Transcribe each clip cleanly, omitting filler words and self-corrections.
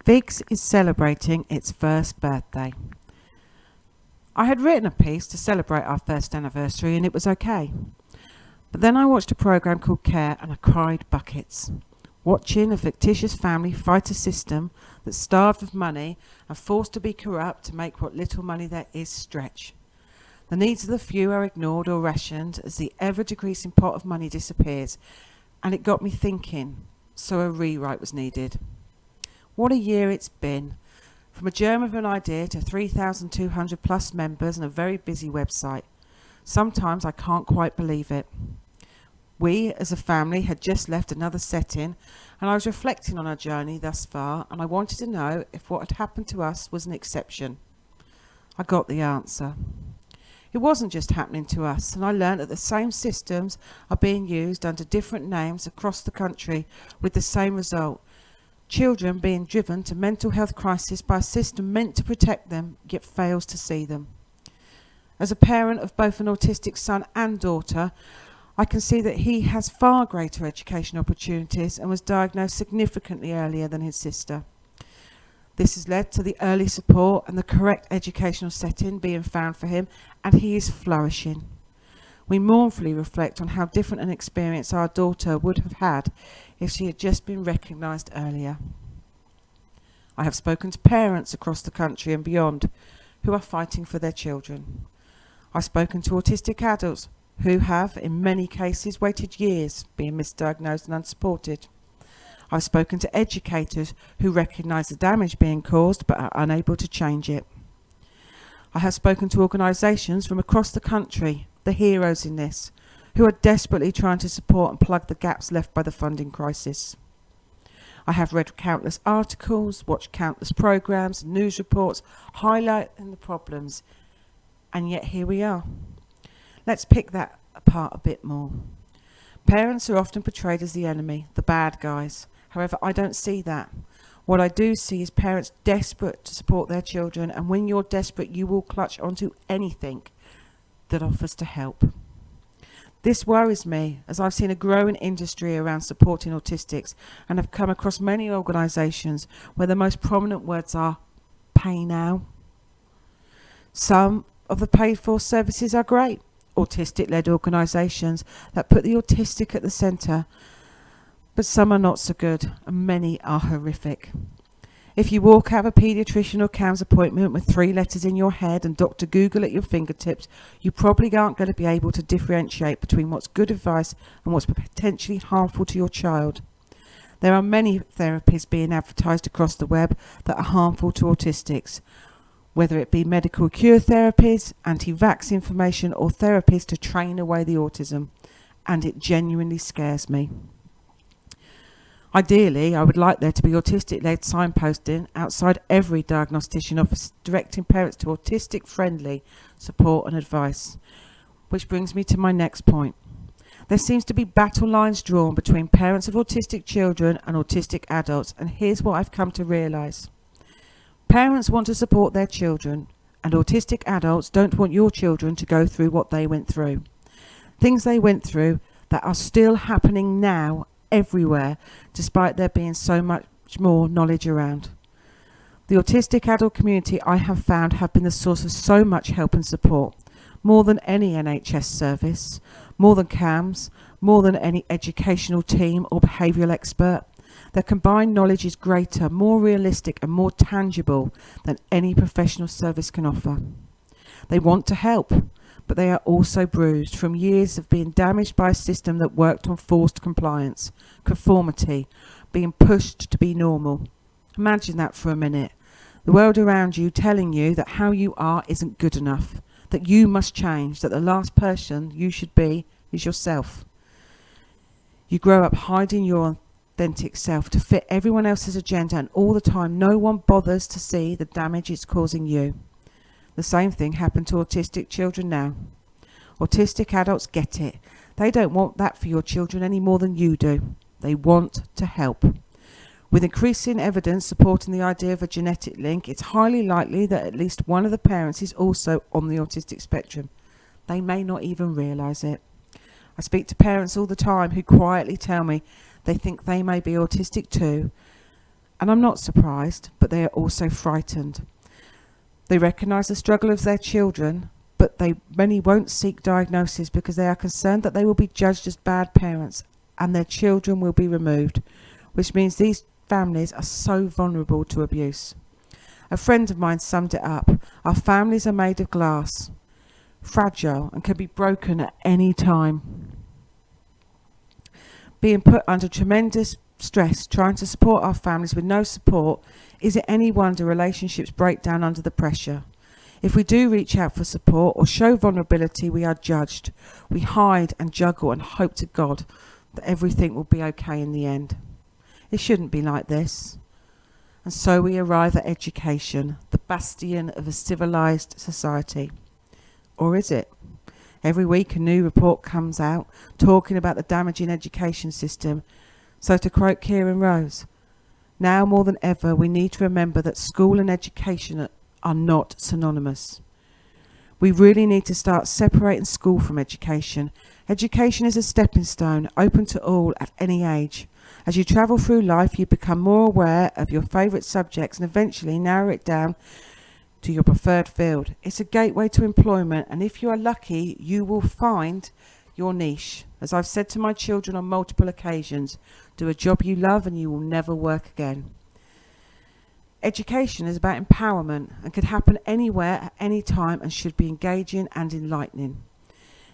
FIGS is celebrating its first birthday. I had written a piece to celebrate our first anniversary and it was okay. But then I watched a programme called Care and I cried buckets. Watching a fictitious family fight a system that's starved of money and forced to be corrupt to make what little money there is stretch. The needs of the few are ignored or rationed as the ever-decreasing pot of money disappears, and it got me thinking, so a rewrite was needed. What a year it's been. From a germ of an idea to 3,200 plus members and a very busy website. Sometimes I can't quite believe it. We, as a family, had just left another setting, and I was reflecting on our journey thus far, and I wanted to know if what had happened to us was an exception. I got the answer. It wasn't just happening to us, and I learned that the same systems are being used under different names across the country with the same result. Children being driven to mental health crisis by a system meant to protect them, yet fails to see them. As a parent of both an autistic son and daughter, I can see that he has far greater education opportunities and was diagnosed significantly earlier than his sister. This has led to the early support and the correct educational setting being found for him, and he is flourishing. We mournfully reflect on how different an experience our daughter would have had if she had just been recognised earlier. I have spoken to parents across the country and beyond who are fighting for their children. I've spoken to autistic adults who have, in many cases, waited years being misdiagnosed and unsupported. I've spoken to educators who recognise the damage being caused but are unable to change it. I have spoken to organisations from across the country, the heroes in this, who are desperately trying to support and plug the gaps left by the funding crisis. I have read countless articles, watched countless programmes, news reports highlighting the problems, and yet here we are. Let's pick that apart a bit more. Parents are often portrayed as the enemy, the bad guys. However, I don't see that. What I do see is parents desperate to support their children, and when you're desperate, you will clutch onto anything that offers to help. This worries me, as I've seen a growing industry around supporting autistics and have come across many organisations where the most prominent words are pay now. Some of the paid for services are great, autistic-led organisations that put the autistic at the centre, but some are not so good and many are horrific. If you walk out of a paediatrician or CAMS appointment with 3 letters in your head and Dr. Google at your fingertips, you probably aren't going to be able to differentiate between what's good advice and what's potentially harmful to your child. There are many therapies being advertised across the web that are harmful to autistics, whether it be medical cure therapies, anti-vax information or therapies to train away the autism, and it genuinely scares me. Ideally, I would like there to be autistic-led signposting outside every diagnostician office directing parents to autistic-friendly support and advice. Which brings me to my next point. There seems to be battle lines drawn between parents of autistic children and autistic adults, and here's what I've come to realise. Parents want to support their children, and autistic adults don't want your children to go through what they went through. Things they went through that are still happening now everywhere, despite there being so much more knowledge around. The autistic adult community, I have found, have been the source of so much help and support, more than any NHS service, more than CAMS, more than any educational team or behavioural expert. Their combined knowledge is greater, more realistic and more tangible than any professional service can offer. They want to help, but they are also bruised from years of being damaged by a system that worked on forced compliance, conformity, being pushed to be normal. Imagine that for a minute. The world around you telling you that how you are isn't good enough, that you must change, that the last person you should be is yourself. You grow up hiding your authentic self to fit everyone else's agenda, and all the time no one bothers to see the damage it's causing you. The same thing happened to autistic children now. Autistic adults get it. They don't want that for your children any more than you do. They want to help. With increasing evidence supporting the idea of a genetic link, it's highly likely that at least one of the parents is also on the autistic spectrum. They may not even realise it. I speak to parents all the time who quietly tell me they think they may be autistic too, And I'm not surprised, but they are also frightened. They recognise the struggle of their children, but many won't seek diagnosis because they are concerned that they will be judged as bad parents and their children will be removed, which means these families are so vulnerable to abuse. A friend of mine summed it up. Our families are made of glass, fragile and can be broken at any time. Being put under tremendous stress trying to support our families with no support, is it any wonder relationships break down under the pressure? If we do reach out for support or show vulnerability, we are judged. We hide and juggle and hope to God that everything will be okay in the end. It shouldn't be like this. And so we arrive at education, the bastion of a civilised society. Or is it? Every week a new report comes out talking about the damaging education system. So to quote Kieran Rose, now more than ever we need to remember that school and education are not synonymous. We really need to start separating school from education. Education is a stepping stone, open to all at any age. As you travel through life, you become more aware of your favourite subjects and eventually narrow it down to your preferred field. It's a gateway to employment, and if you are lucky, you will find your niche. As I've said to my children on multiple occasions, do a job you love and you will never work again. Education is about empowerment and can happen anywhere at any time and should be engaging and enlightening.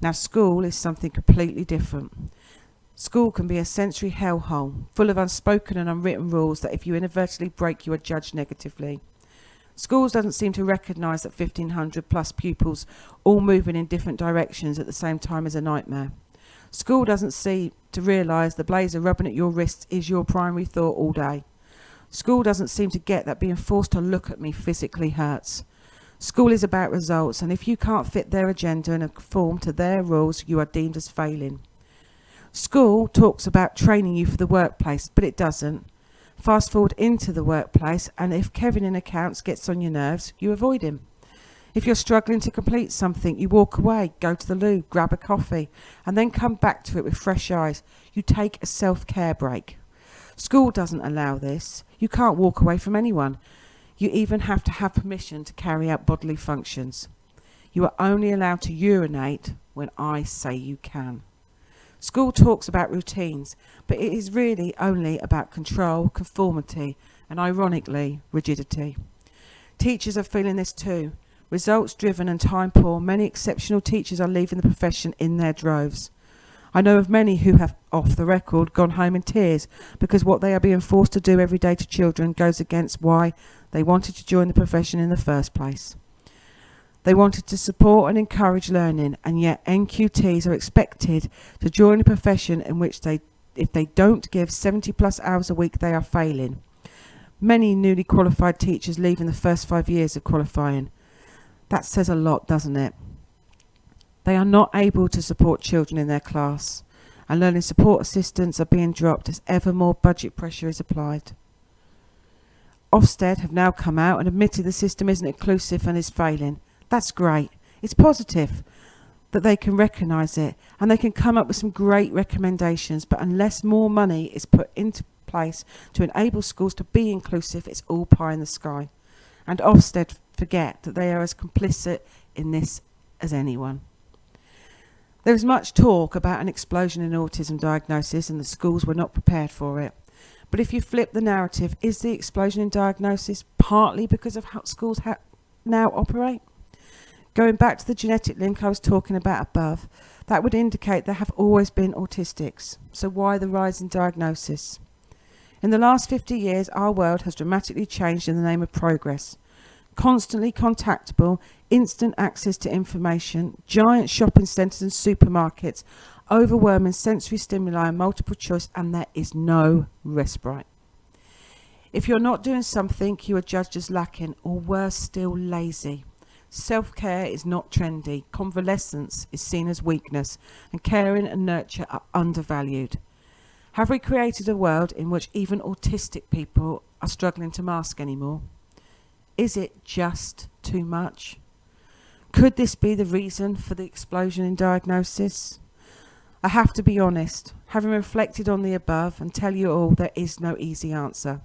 Now, school is something completely different. School can be a sensory hellhole, full of unspoken and unwritten rules that if you inadvertently break, you are judged negatively. Schools doesn't seem to recognise that 1,500 plus pupils all moving in different directions at the same time is a nightmare. School doesn't seem to realise the blazer rubbing at your wrists is your primary thought all day. School doesn't seem to get that being forced to look at me physically hurts. School is about results, and if you can't fit their agenda and conform to their rules, you are deemed as failing. School talks about training you for the workplace, but it doesn't. Fast forward into the workplace, and if Kevin in accounts gets on your nerves, you avoid him. If you're struggling to complete something, you walk away, go to the loo, grab a coffee, and then come back to it with fresh eyes. You take a self-care break. School doesn't allow this. You can't walk away from anyone. You even have to have permission to carry out bodily functions. You are only allowed to urinate when I say you can. School talks about routines, but it is really only about control, conformity, and ironically, rigidity. Teachers are feeling this too. Results driven and time poor, many exceptional teachers are leaving the profession in their droves. I know of many who have, off the record, gone home in tears because what they are being forced to do every day to children goes against why they wanted to join the profession in the first place. They wanted to support and encourage learning, and yet NQTs are expected to join a profession in which if they don't give 70 plus hours a week, they are failing. Many newly qualified teachers leave in the first 5 years of qualifying. That says a lot, doesn't it? They are not able to support children in their class, and learning support assistants are being dropped as ever more budget pressure is applied. Ofsted have now come out and admitted the system isn't inclusive and is failing. That's great. It's positive that they can recognise it and they can come up with some great recommendations, but unless more money is put into place to enable schools to be inclusive, it's all pie in the sky. And Ofsted forget that they are as complicit in this as anyone. There is much talk about an explosion in autism diagnosis and the schools were not prepared for it. But if you flip the narrative, is the explosion in diagnosis partly because of how schools now operate? Going back to the genetic link I was talking about above, that would indicate there have always been autistics. So why the rise in diagnosis? In the last 50 years, our world has dramatically changed in the name of progress. Constantly contactable, instant access to information, giant shopping centres and supermarkets, overwhelming sensory stimuli and multiple choice, and there is no respite. If you're not doing something, you are judged as lacking, or worse still, lazy. Self-care is not trendy, convalescence is seen as weakness, and caring and nurture are undervalued. Have we created a world in which even autistic people are struggling to mask anymore? Is it just too much? Could this be the reason for the explosion in diagnosis? I have to be honest, having reflected on the above and tell you all, there is no easy answer.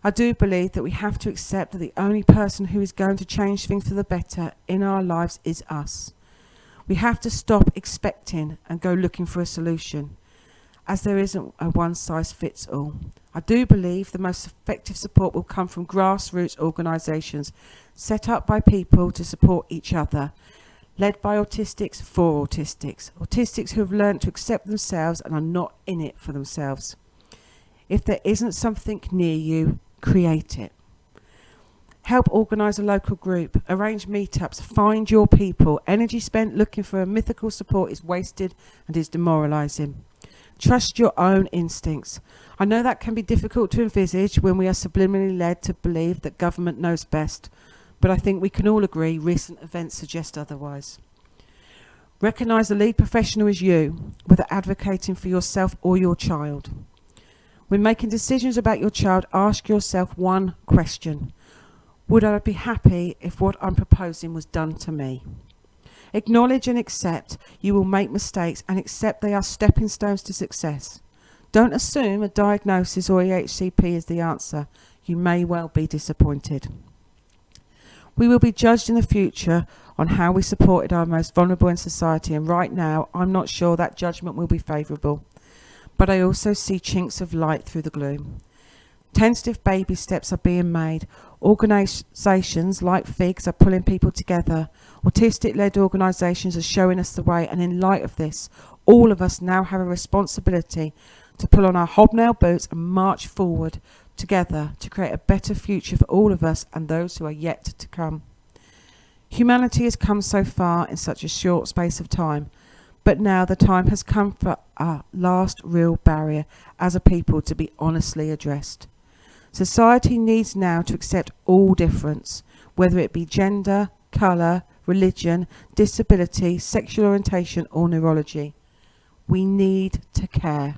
I do believe that we have to accept that the only person who is going to change things for the better in our lives is us. We have to stop expecting and go looking for a solution, as there isn't a one-size-fits-all. I do believe the most effective support will come from grassroots organisations set up by people to support each other, led by autistics for autistics, autistics who have learned to accept themselves and are not in it for themselves. If there isn't something near you, create it. Help organise a local group, arrange meetups, find your people. Energy spent looking for a mythical support is wasted and is demoralising. Trust your own instincts. I know that can be difficult to envisage when we are subliminally led to believe that government knows best, but I think we can all agree recent events suggest otherwise. Recognise the lead professional is you, whether advocating for yourself or your child. When making decisions about your child, ask yourself one question. Would I be happy if what I'm proposing was done to me? Acknowledge and accept you will make mistakes and accept they are stepping stones to success. Don't assume a diagnosis or EHCP is the answer. You may well be disappointed. We will be judged in the future on how we supported our most vulnerable in society, and right now I'm not sure that judgment will be favourable. But I also see chinks of light through the gloom. Tentative baby steps are being made. Organisations like FIGS are pulling people together. Autistic-led organisations are showing us the way, and in light of this, all of us now have a responsibility to pull on our hobnail boots and march forward together to create a better future for all of us and those who are yet to come. Humanity has come so far in such a short space of time, but now the time has come for our last real barrier as a people to be honestly addressed. Society needs now to accept all difference, whether it be gender, colour, religion, disability, sexual orientation or neurology. We need to care.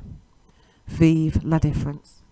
Vive la différence.